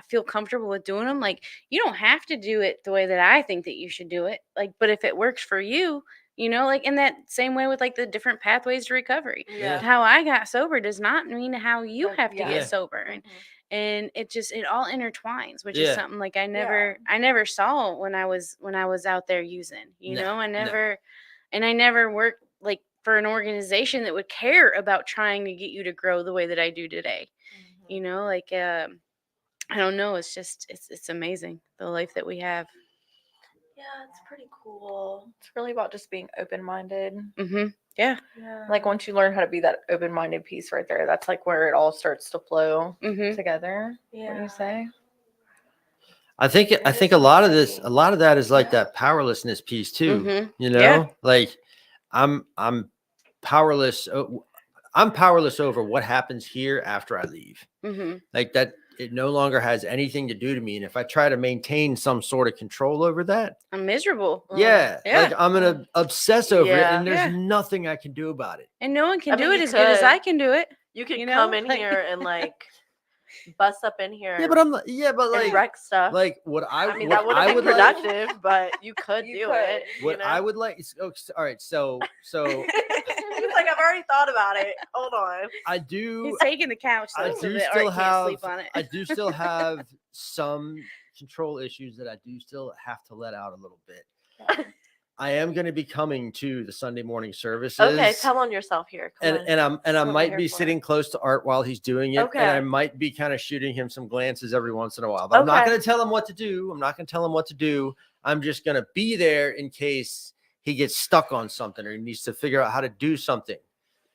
feel comfortable with doing them. Like you don't have to do it the way that I think that you should do it. Like, but if it works for you, like in that same way with like the different pathways to recovery. Yeah. How I got sober does not mean how you Like, have to yeah. get Yeah. sober. And it all intertwines, which is Yeah. something like I never saw when I was out there using, No, I no. never worked like for an organization that would care about trying to get you to grow the way that I do today. Like I don't know, it's just it's amazing the life that we have. Yeah, it's pretty cool. It's really about just being open-minded. Mm-hmm. Yeah. Yeah. Like once you learn how to be that open-minded piece right there, that's like where it all starts to flow Mm-hmm. together. What do Yeah. you say? I think a lot of that is like that powerlessness piece too. Mm-hmm. Yeah. Yeah. Like I'm powerless. I'm powerless over what happens here after I leave. Mm-hmm. Like that, it no longer has anything to do to me. And if I try to maintain some sort of control over that, I'm miserable. yeah, Yeah. like I'm gonna obsess over it, Yeah. and there's Yeah. nothing I can do about it. And no one can I do mean, it you as good as could. I can do it. You could You know, come in like- here and like bust up in here. Yeah, but and like wreck stuff. like what I mean, what that would I have been would like, productive, but you could You do could. it. what I would like. All right, so He's like, I've already thought about it. Hold on. I do. He's taking the couch I though, so do that still Art can't have. sleep on it. I do still have some control issues that I do still have to let out a little bit. I am going to be coming to the Sunday morning services. Okay, tell on yourself here. Come on. and I what we're might here be for. sitting close to Art while he's doing it, and I Okay. might be kind of shooting him some glances every once in a while. But I'm not Okay. going to tell him what to do. I'm just going to be there in case he gets stuck on something or he needs to figure out how to do something.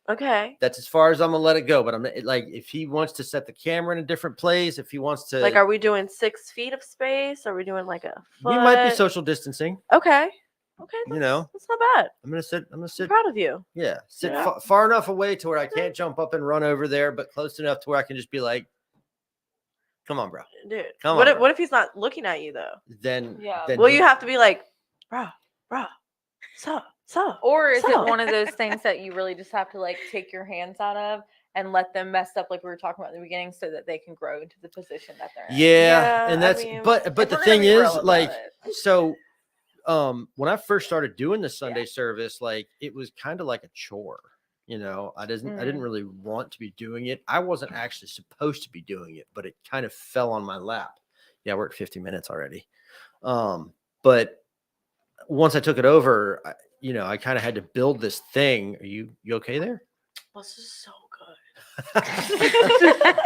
Okay. That's as far as I'm gonna let it go. But I'm like, if he wants to set the camera in a different place, if he wants to, Like, are we doing 6 feet of space? Are we doing like a foot? we might be social distancing. Okay. Okay. You know. That's not bad. I'm gonna sit. I'm proud of you. Yeah, sit Yeah. far enough away to where I can't jump up and run over there, but close enough to where I can just be like, "Come on, bro." Dude. Come what on, if, bro. what if he's not looking at you though? Yeah. Then Well, he- you have to be like, bro, so. Or is So- it one of those things that you really just have to like take your hands out of and let them mess up like we were talking about in the beginning so that they can grow into the position that they're in? Yeah, Yeah, and I that's mean, but If the we're gonna thing be is, real about like, it. so when I first started doing the Sunday service, like it was kind of like a chore. You know, I didn't really want to be doing it. I wasn't actually supposed to be doing it, but it kind of fell on my lap. Yeah, we're at 50 minutes already. But once I took it over, I kind of had to build this thing. Are you okay there? This is so good.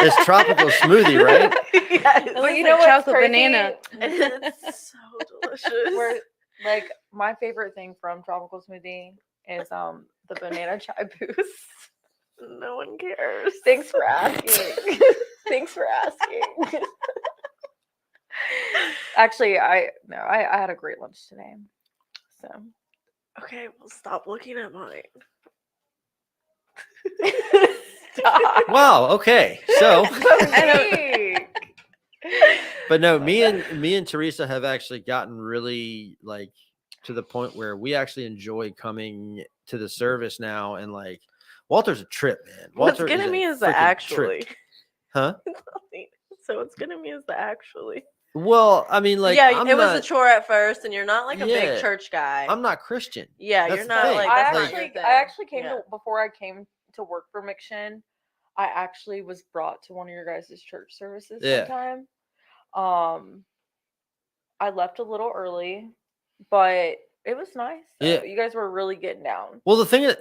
It's tropical smoothie, right? Yes. Well, you you know know, what's chocolate crazy? banana. It's so delicious. We're, like my favorite thing from tropical smoothie is the banana chai boost. No one cares. Thanks for asking. Thanks for asking. Actually, I had a great lunch today. So Okay, well, stop looking at mine. stop. Wow. Okay. So, Monique. but no, me and Teresa have actually gotten really like to the point where we actually enjoy coming to the service now, and like Walter's a trip, man. What's Walter getting a me is the freaking actually. trip. Huh? So what's getting me is the actually. Well, I mean, like, yeah, I'm it was not, a chore at first, and you're not like a Yeah. big church guy. I'm not Christian. Yeah, That's you're the not thing. like I that's not actually, your thing. I actually came Yeah. to before I came to work for McShin. I actually was brought to one of your guys' church services Yeah. sometime. I left a little early, but it was nice. Yeah. You guys were really getting down. Well, the thing that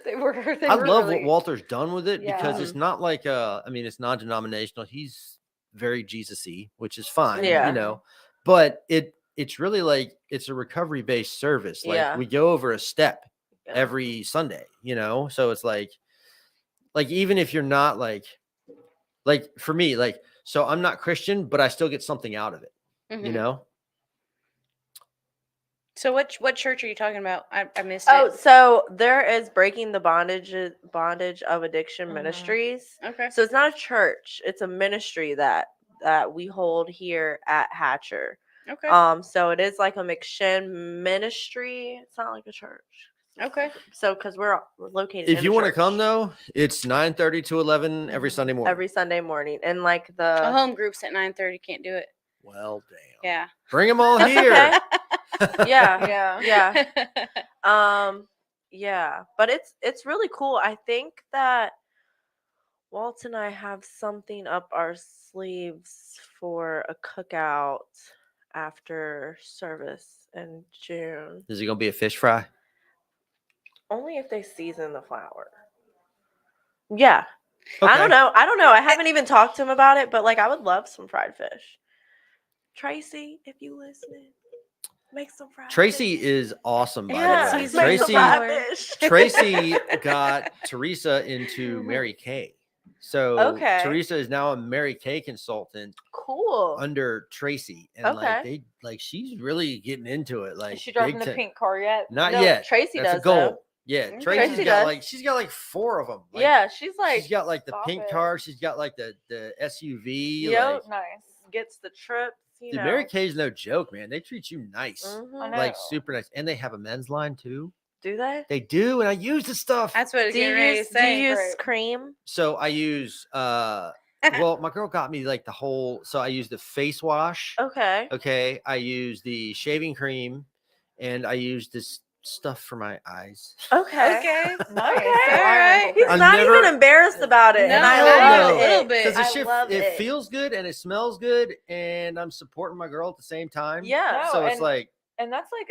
They were. I love really, what Walter's done with it because Yeah. it's not like it's non-denominational. He's very Jesus-y, which is fine, Yeah. but it's really like it's a recovery-based service. Like Yeah. we go over a step Yeah. every Sunday, so it's like even if you're not like for me, like, so I'm not Christian, but I still get something out of it, Mhm. So what church are you talking about? I missed Oh, it. so there is Breaking the Bondage of Addiction Mhm. Ministries. Okay. So it's not a church; it's a ministry that we hold here at Hatcher. Okay. So it is like a McShin ministry. It's not like a church. Okay. So because we're located. If in you a want to church come though, it's 9:30 to 11 every Sunday morning. every Sunday morning, and like A the home group's at 9:30. Can't do it. Well, damn. Yeah. Bring them all That's here. okay. yeah, Yeah. yeah, but it's really cool. I think that Walt and I have something up our sleeves for a cookout after service in June. Is it gonna be a fish fry? Only if they season the flour. Yeah. Okay. I don't know. I haven't even talked to him about it, but like I would love some fried fish. Tracy, if you listening, make some fried Tracy fish. is awesome, by Yeah, the way. he's make some Tracy fried fish. Tracy got Teresa into Mary Kay. So Okay. Teresa is now a Mary Kay consultant Cool. under Tracy. And Okay. she's really getting into it. Like Is she driving big the ti- pink car yet? Not No, yet. Tracy That's does a goal. though. Yeah, Okay. Tracy's Tracy got does. she's got like 4 of them. Like, Yeah, she's like she's got like the stop pink it. car. She's got like the SUV. Yep. Nice. gets the trips. You Dude, know. Mary Kay's no joke, man. They treat you nice, Mhm. I know. like super nice, and they have a men's line too. Do they? They do, and I use the stuff. That's what I was Do you getting ready use to say. use Right. cream? So I use well, my girl got me like the whole. So I use the face wash. Okay. Okay, I use the shaving cream, and I use this stuff for my eyes. Okay. Okay. Nice. Okay. So Alright. He's I'm not never- even embarrassed about it, and No, I not love even a it. little bit. Because the I shit, love it it. feels good and it smells good, and I'm supporting my girl at the same time. Yeah. No, So it's and- like, And that's like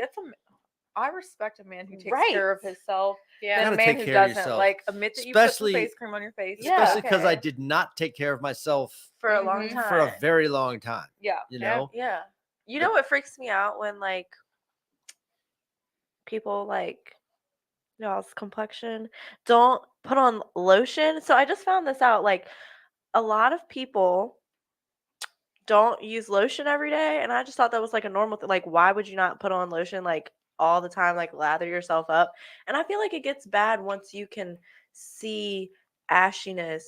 I respect a man who takes Right. care of himself Yeah. than Gotta a man take who care of doesn't. yourself. Like admit that you put some Especially- face cream on your face. Yeah. especially because I Okay. did not take care of myself For a long Mhm. time. for a very long time. Yeah. You Yeah. know, Yeah. You know what freaks me out when like people like y'all's complexion don't put on lotion. So I just found this out. Like a lot of people don't use lotion every day, and I just thought that was like a normal thing. Like, why would you not put on lotion like all the time, like lather yourself up? And I feel like it gets bad once you can see ashiness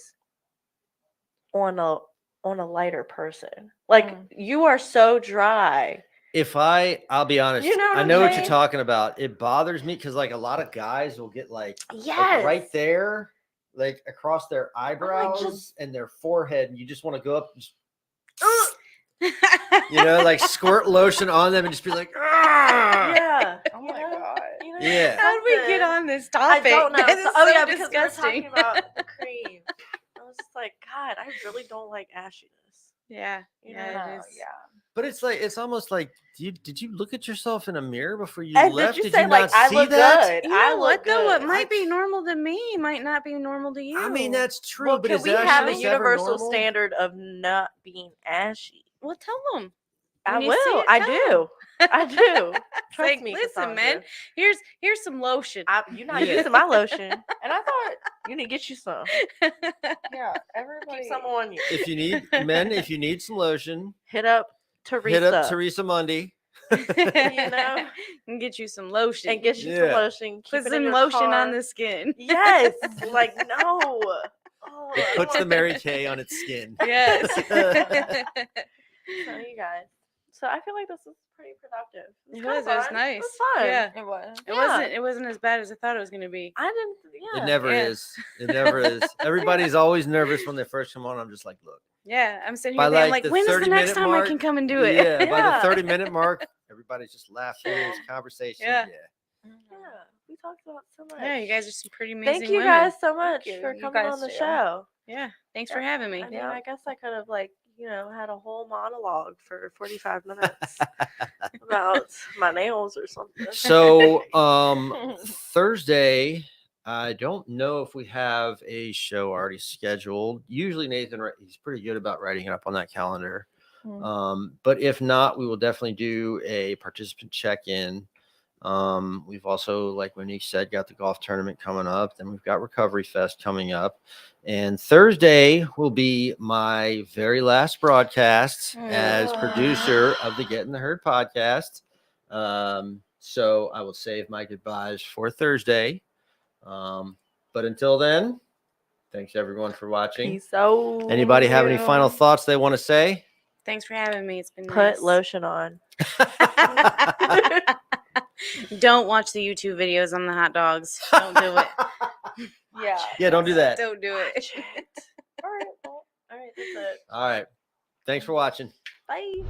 on a lighter person. Like you are so dry. if I'll be honest, You know what I I'm know what you're saying? talking about. It bothers me because like a lot of guys will get like Yes. right there, like across their eyebrows just- and their forehead, and you just want to go up. And just, Ugh. You know, like squirt lotion on them and just be like, "Ah!" Yeah. Oh my god. Yeah. How did we get something. on this I topic? don't know. That is Oh so yeah, because we were disgusting. talking about the cream. I was just like, God, I really don't like ashiness. Yeah, You yeah, know? it Oh, is. yeah. But it's like it's almost like did you look at yourself in a mirror before you And left? did you say not like I see look that? good? You I know look what though? What good. might be normal to me might not be normal to you. I mean, that's true, Well, but can is we have a ashiness ever universal normal? standard of not being ashy? well, tell them. I When you see will. it, I tell do. 'em. I do. It's Trust like, me, listen, Cassandra. man. Here's some lotion. You're not Yeah. using my lotion. And I thought, You need to get you some. yeah, everybody. Keep some on you. If you need men, if you need some lotion, Hit up Teresa. hit up Teresa Mundy. You know? And get you some lotion. And get you Yeah. some lotion. Keep Put it in some your lotion car. on the skin. Yes. Like no. Oh, It I puts don't the Mary want- Kay on its skin. Yes. So you guys. So I feel like this was pretty productive. It kinda was. It was fun. nice. It was fun. Yeah. It was. It Yeah. It wasn't as bad as I thought it was gonna be. I didn't. Yeah. It never Yeah. is. It never is. Everybody's always nervous when they first come on. I'm just like, look. Yeah. I'm sitting By, here thinking, like, like, the when is the 30-minute next time mark- I can come and do it? Yeah, by the Yeah. 30-minute mark, everybody's just laughing. It's conversation. Yeah. Yeah. We talked about so much. Yeah, you guys are some pretty amazing Thank you women. guys so much you. for You coming guys on the too. show. Yeah. Thanks for having me. I mean, Yeah. I guess I could have had a whole monologue for 45 minutes about my nails or something. So Thursday, I don't know if we have a show already scheduled. Usually Nathan, he's pretty good about writing it up on that calendar. But if not, we will definitely do a participant check-in. We've also, like Monique said, got the golf tournament coming up. Then we've got Recovery Fest coming up. And Thursday will be my very last broadcast as producer of the Get in the Herd podcast. So I will save my goodbyes for Thursday. But until then, thanks everyone for watching. Peace out. Anybody have any final thoughts they want to say? Thanks for having me. It's been Put nice. lotion on. Don't watch the YouTube videos on the hot dogs. Don't do it. Yeah. Yeah, don't do that. Don't do it. All right. Well, all right. That's it. All right. Thanks for watching. Bye.